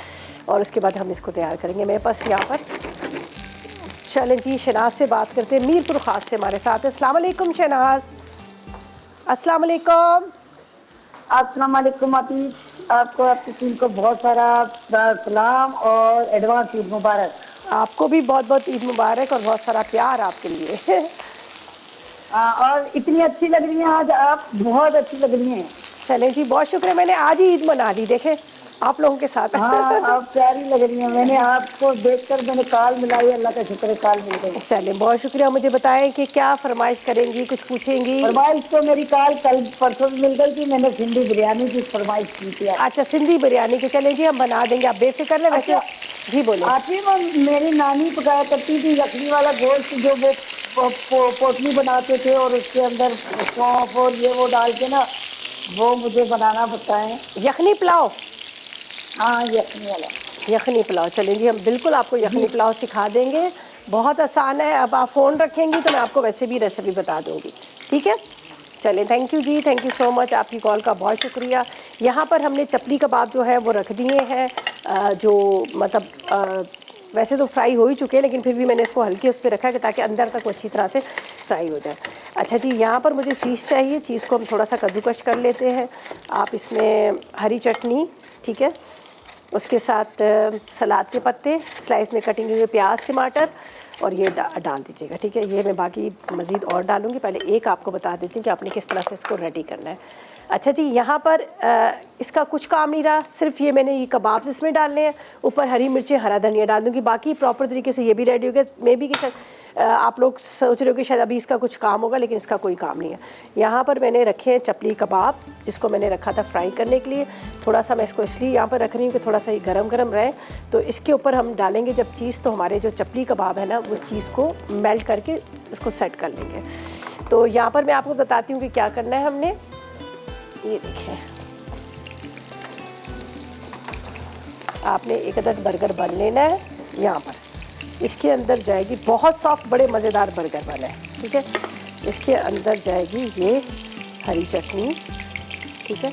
और उसके बाद हम इसको तैयार करेंगे। मेरे पास यहाँ पर, चलें जी, शहनाज से बात करते हैं। मीरपुर ख़ास से हमारे साथ है। अस्सलाम वालेकुम शहनाज। अस्सलाम वालेकुम। अस्सलाम वालेकुम आतिश, आपको आपकी टीम को बहुत सारा सलाम और एडवांस ईद मुबारक। आपको भी बहुत बहुत ईद मुबारक और बहुत सारा प्यार आपके लिए। और इतनी अच्छी लग रही हैं आज आप, बहुत अच्छी लग रही हैं। चलें जी, बहुत शुक्र है, मैंने आज ही ईद मना ली, देखें आप लोगों के साथ। हाँ, आप प्यारी लग रही हैं। मैंने आपको देखकर मैंने कॉल मिलाई, अल्लाह का शुक्र है कॉल मिल गई। चलें, बहुत शुक्रिया। मुझे बताएं कि क्या फरमाइश करेंगी, कुछ पूछेंगी? फरमाइश तो मेरी कॉल कल परसों मिल गई थी, मैंने सिंधी बिरयानी की फरमाइश की थी। अच्छा, सिंधी बिरयानी की, चलें जी हम बना देंगे, आप बेफिक्र रहें। वैसे जी बोले। आतिफ, मेरी नानी पकाया करती थी यखनी वाला गोश्त, जो वो पोटली बनाते थे और उसके अंदर सौंफ और ये वो डाल के ना, वो मुझे बनाना बताएं। यखनी पुलाव? हाँ, यखनी वाला यखनी पुलाव। चलें जी, हम बिल्कुल आपको यखनी पुलाव सिखा देंगे, बहुत आसान है। अब आप फ़ोन रखेंगी तो मैं आपको वैसे भी रेसिपी बता दूँगी। ठीक है, चलें, थैंक यू जी, थैंक यू सो मच, आपकी कॉल का बहुत शुक्रिया। यहाँ पर हमने चपली कबाब जो है वो रख दिए हैं, जो मतलब वैसे तो फ्राई हो ही चुके हैं, लेकिन फिर भी मैंने इसको हल्के उस पर रखा है ताकि अंदर तक वो अच्छी तरह से फ्राई हो जाए। अच्छा जी, यहाँ पर मुझे चीज़ चाहिए, चीज़ को हम थोड़ा सा कद्दूकश कर लेते हैं। आप इसमें हरी चटनी, ठीक है, उसके साथ सलाद के पत्ते, स्लाइस में कटिंग हुए प्याज, टमाटर, और ये डाल दीजिएगा। ठीक है, ये मैं बाकी मज़ीद और डालूँगी, पहले एक आपको बता देती हूँ कि आपने किस तरह से इसको रेडी करना है। अच्छा जी, यहाँ पर इसका कुछ काम नहीं रहा, सिर्फ ये मैंने ये कबाब इसमें डालने हैं, ऊपर हरी मिर्चें हरा धनिया डाल दूँगी, बाकी प्रॉपर तरीके से ये भी रेडी हो गया। मे बी कि आप लोग सोच रहे हो कि शायद अभी इसका कुछ काम होगा, लेकिन इसका कोई काम नहीं है। यहाँ पर मैंने रखे हैं चपली कबाब, जिसको मैंने रखा था फ्राई करने के लिए। थोड़ा सा मैं इसको इसलिए यहाँ पर रख रही हूँ कि थोड़ा सा ये गरम गरम रहे। तो इसके ऊपर हम डालेंगे जब चीज़, तो हमारे जो चपली कबाब है ना, वो चीज़ को मेल्ट करके इसको सेट कर लेंगे। तो यहाँ पर मैं आपको बताती हूँ कि क्या करना है हमने। ये देखें, आपने एक अदद बर्गर बन लेना है। यहाँ पर इसके अंदर जाएगी, बहुत सॉफ्ट बड़े मज़ेदार बर्गर बना है, ठीक है। इसके अंदर जाएगी ये हरी चटनी, ठीक है,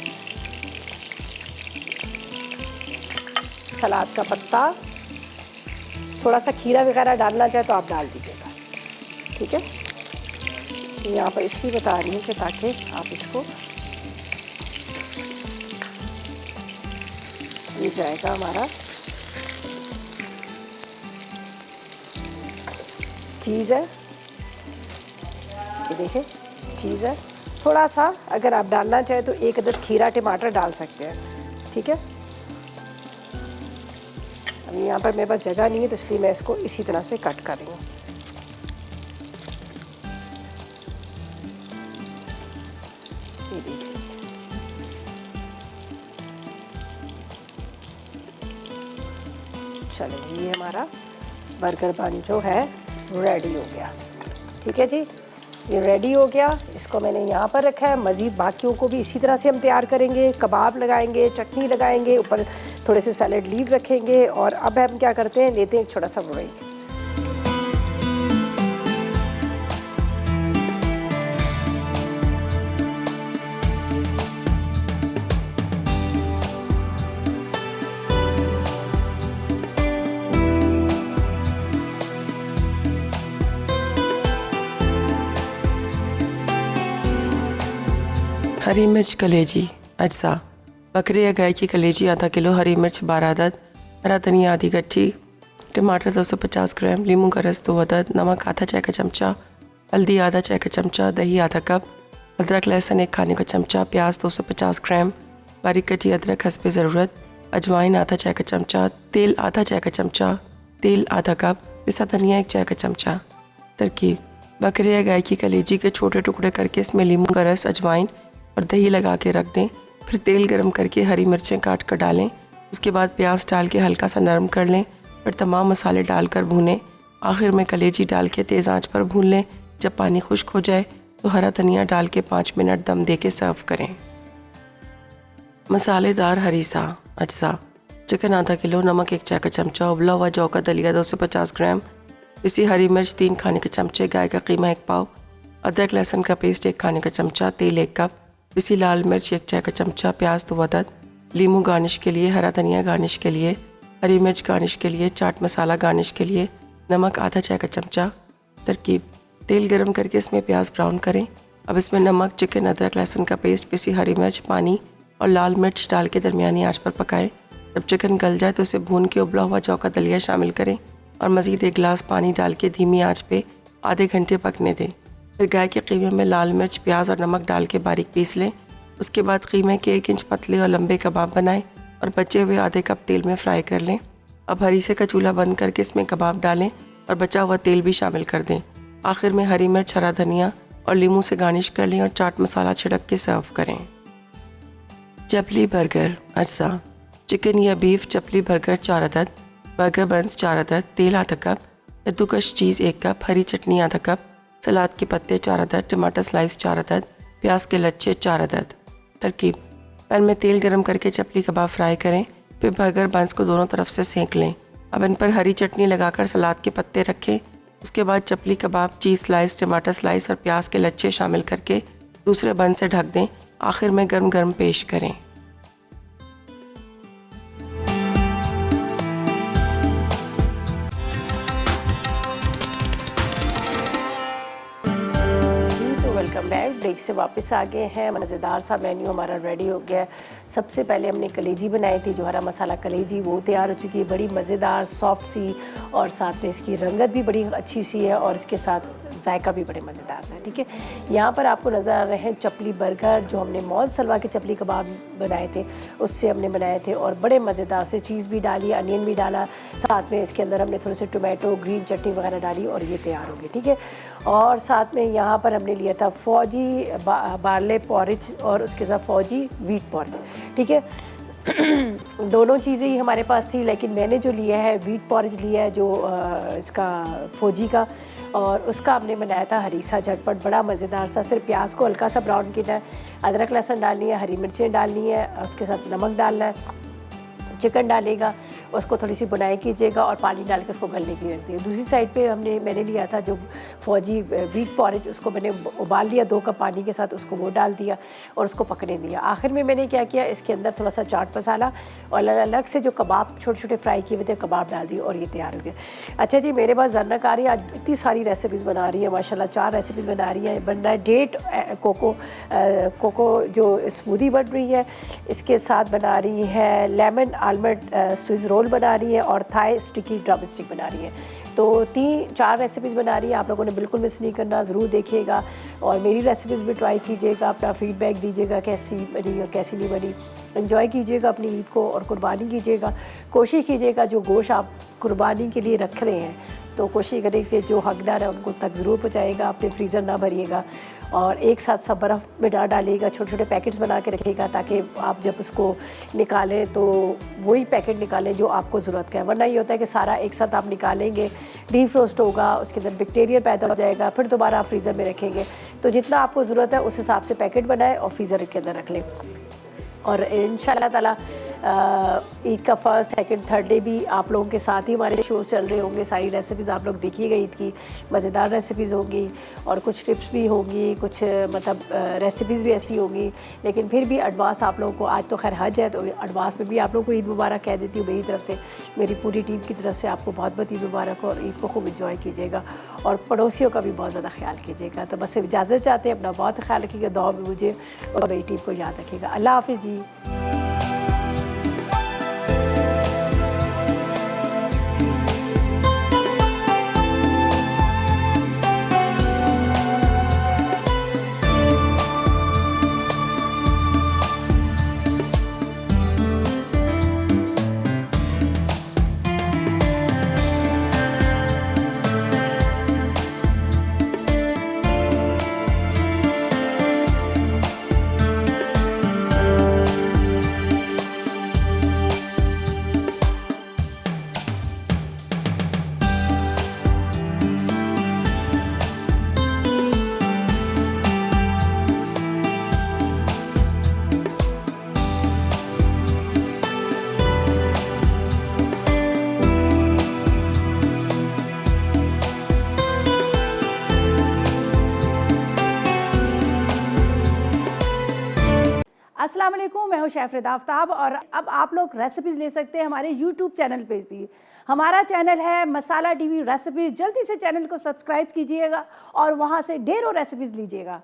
सलाद का पत्ता, थोड़ा सा खीरा वगैरह डालना चाहे तो आप डाल दीजिएगा, ठीक है। यहाँ पर इसलिए बता रही हूँ कि ताकि आप इसको, ये जाएगा हमारा चीज़ है, ये देखें चीज़ है। थोड़ा सा अगर आप डालना चाहें तो एक अदद खीरा टमाटर डाल सकते हैं, ठीक है। अभी यहाँ पर मेरे पास जगह नहीं है, तो इसलिए मैं इसको इसी तरह से कट कर रही हूँ। ये देखिए, चलो ये हमारा बर्गर बन जो है रेडी हो गया, ठीक है जी। ये रेडी हो गया, इसको मैंने यहाँ पर रखा है। मज़ीद बाकियों को भी इसी तरह से हम तैयार करेंगे, कबाब लगाएंगे, चटनी लगाएंगे, ऊपर थोड़े से सैलेड लीव रखेंगे। और अब हम क्या करते हैं, लेते हैं एक छोटा सा ब्रेक। हरी मिर्च कलेजी अज्जा, बकरे या गाय की कलेजी आधा किलो, हरी मिर्च 12 अदद, हरा धनिया आधी गट्ठी, टमाटर 250 ग्राम, नींबू का रस 2 अदद, नमक आधा चाय का चमचा, हल्दी आधा चाय का चमचा, दही आधा कप, अदरक लहसुन 1 खाने का चमचा, प्याज 250 ग्राम, बारीक कटी अदरक हस्बे ज़रूरत, अजवाइन आधा चाय का चमचा, तेल आधा चाय का चमचा, तेल आधा कप, पिसा धनिया 1 चाय का चमचा। तरकीब: बकरे या गाय की कलेजी के छोटे टुकड़े करके इसमें नींबू का रस, अजवाइन और दही लगा के रख दें। फिर तेल गरम करके हरी मिर्चें काट कर डालें। उसके बाद प्याज डाल के हल्का सा नरम कर लें। फिर तमाम मसाले डालकर भूनें। आखिर में कलेजी डाल के तेज़ आंच पर भून लें। जब पानी खुश्क हो जाए तो हरा धनिया डाल के 5 मिनट दम दे के सर्व करें। मसालेदार हरीसा अज्जा: चिकन आधा किलो, नमक 1 चाय का चमचा, उबला हुआ जौ का दलिया 250 ग्राम, पिसी हरी मिर्च 3 खाने के चमचे, गाय का कीमा 1 पाव, अदरक लहसुन का पेस्ट 1 खाने का चमचा, तेल 1 कप, पिसी लाल मिर्च 1 चाय का चमचा, प्याज 2 अदद, लीमू गार्निश के लिए, हरा धनिया गार्निश के लिए, हरी मिर्च गार्निश के लिए, चाट मसाला गार्निश के लिए, नमक आधा चाय का चमचा। तरकीब: तेल गरम करके इसमें प्याज ब्राउन करें। अब इसमें नमक, चिकन, अदरक लहसुन का पेस्ट, पिसी हरी मिर्च, पानी और लाल मिर्च डाल के दरमियानी आंच पर पकाएं। जब चिकन गल जाए तो उसे भून के उबला हुआ जौ का दलिया शामिल करें और मज़ीद 1 गिलास पानी डाल के धीमी आंच पे आधे घंटे पकने दें। फिर गाय के कीमे में लाल मिर्च, प्याज और नमक डाल के बारीक पीस लें। उसके बाद कीमे के 1 इंच पतले और लंबे कबाब बनाएं और बचे हुए आधे कप तेल में फ्राई कर लें। अब हरीसे का चूल्हा बंद करके इसमें कबाब डालें और बचा हुआ तेल भी शामिल कर दें। आखिर में हरी मिर्च, हरा धनिया और लीमू से गार्निश कर लें और चाट मसाला छिड़क के सर्व करें। चपली बर्गर अज्जा: चिकन या बीफ चपली बर्गर 4 अदद, बर्गर बंस 4 अदद, तेल आधा कप, कद्दूकस चीज़ 1 कप, हरी चटनी आधा कप, सलाद के पत्ते 4 अदद, टमाटर स्लाइस 4 अदद, प्याज के लच्छे 4 अदद। तरकीब: पैन में तेल गरम करके चपली कबाब फ्राई करें। फिर बर्गर बंस को दोनों तरफ से सेंक लें। अब इन पर हरी चटनी लगाकर सलाद के पत्ते रखें। उसके बाद चपली कबाब, चीज़ स्लाइस, टमाटर स्लाइस और प्याज के लच्छे शामिल करके दूसरे बन से ढक दें। आखिर में गर्म गर्म पेश करें। Welcome back. ब्रेक ब्रेक से वापस आ गए हैं। मज़ेदार सा मेन्यू हमारा रेडी हो गया है। सबसे पहले हमने कलेजी बनाई थी, जो हरा मसाला कलेजी, वो तैयार हो चुकी है, बड़ी मज़ेदार सॉफ्ट सी, और साथ में इसकी रंगत भी बड़ी अच्छी सी है और इसके साथ जायका भी बड़े मज़ेदार से है। ठीक है, यहाँ पर आपको नज़र आ रहे हैं चपली बर्गर, जो हमने मौल सलवा के चपली कबाब बनाए थे उससे हमने बनाए थे, और बड़े मज़ेदार से चीज़ भी डाली, अनियन भी डाला, साथ में इसके अंदर हमने थोड़े से टोमेटो ग्रीन चटनी वगैरह डाली और ये तैयार हो गई। ठीक है, और साथ में यहाँ पर हमने लिया था फौजी बार्ले पॉरिज और उसके साथ फौजी वीट पॉरिज। ठीक है, दोनों चीज़ें ही हमारे पास थी, लेकिन मैंने जो लिया है वीट पॉरिज लिया है, जो इसका फौजी का, और उसका हमने बनाया था हरीसा झटपट, बड़ा मज़ेदार सा। सिर्फ प्याज को हल्का सा ब्राउन किया है, अदरक लहसुन डालनी है, हरी मिर्चें डालनी है, उसके साथ नमक डालना है, चिकन डालेगा, उसको थोड़ी सी बुनाई कीजिएगा और पानी डाल के उसको गलने की रख दिया। दूसरी साइड पे मैंने लिया था जो फौजी वीट पॉरेज, उसको मैंने उबाल लिया 2 कप पानी के साथ, उसको वो डाल दिया और उसको पकने दिया। आखिर में मैंने क्या किया, इसके अंदर थोड़ा सा चाट मसाला और अलग से जो कबाब छोटे छोटे फ्राई किए हुए थे कबाब डाल दिए और ये तैयार हो गया। अच्छा जी, मेरे पास जरनक आ रही है, आज इतनी सारी रेसिपीज़ बना रही है माशाल्लाह, 4 रेसिपीज़ बना रही है। बन रहा है डेट कोको जो स्मूदी बन रही है, इसके साथ बना रही है लेमन आलमंड स्विस रोल बना रही है, और थाई स्टिकी ड्रम स्टिक बना रही है। तो 3-4 रेसिपीज़ बना रही है, आप लोगों ने बिल्कुल मिस नहीं करना, ज़रूर देखिएगा और मेरी रेसिपीज़ भी ट्राई कीजिएगा, अपना फीडबैक दीजिएगा कैसी बनी और कैसी नहीं बनी। एंजॉय कीजिएगा अपनी ईद को और कुर्बानी कीजिएगा। कोशिश कीजिएगा जो गोश्त आप कुर्बानी के लिए रख रहे हैं, तो कोशिश करें कि जो हकदार है उनको तक ज़रूर पहुँचाइएगा, अपने फ्रीज़र ना भरिएगा और एक साथ सब बर्फ़ में डालिएगा, छोटे छोटे पैकेट्स बना के रखिएगा, ताकि आप जब उसको निकालें तो वही पैकेट निकालें जो आपको ज़रूरत का है। वरना ये होता है कि सारा एक साथ आप निकालेंगे, डीप फ्रोस्ट होगा, उसके अंदर बैक्टीरिया पैदा हो जाएगा, फिर दोबारा आप फ्रीज़र में रखेंगे। तो जितना आपको ज़रूरत है उस हिसाब से पैकेट बनाएं और फ्रीज़र के अंदर रख लें। और इंशाअल्लाह ताला ईद का फर्स्ट सेकंड थर्ड डे भी आप लोगों के साथ ही हमारे शोज़ चल रहे होंगे। सारी रेसिपीज़ आप लोग देखिएगा, ईद की मज़ेदार रेसिपीज़ होंगी और कुछ टिप्स भी होंगी, कुछ मतलब रेसिपीज़ भी ऐसी होंगी। लेकिन फिर भी एडवांस आप लोगों को, आज तो खैर हज है तो एडवांस में भी आप लोगों को ईद मुबारक कह देती हूँ मेरी तरफ से, मेरी पूरी टीम की तरफ से आपको बहुत बहुत ईद मुबारक हो और ईद को खूब इंजॉय कीजिएगा और पड़ोसियों का भी बहुत ज़्यादा ख्याल कीजिएगा। तो बस इजाज़त चाहते हैं, अपना बहुत ख्याल रखिएगा, दुआ में मुझे और मेरी टीम को याद रखिएगा। अल्लाह हाफ़िज़ जी। अस्सलाम वालेकुम, मैं हूँ शेफ़ आफ्ताब और अब आप लोग रेसिपीज़ ले सकते हैं हमारे यूट्यूब चैनल पे भी। हमारा चैनल है मसाला टीवी रेसिपीज़। जल्दी से चैनल को सब्सक्राइब कीजिएगा और वहाँ से ढेरों रेसिपीज़ लीजिएगा।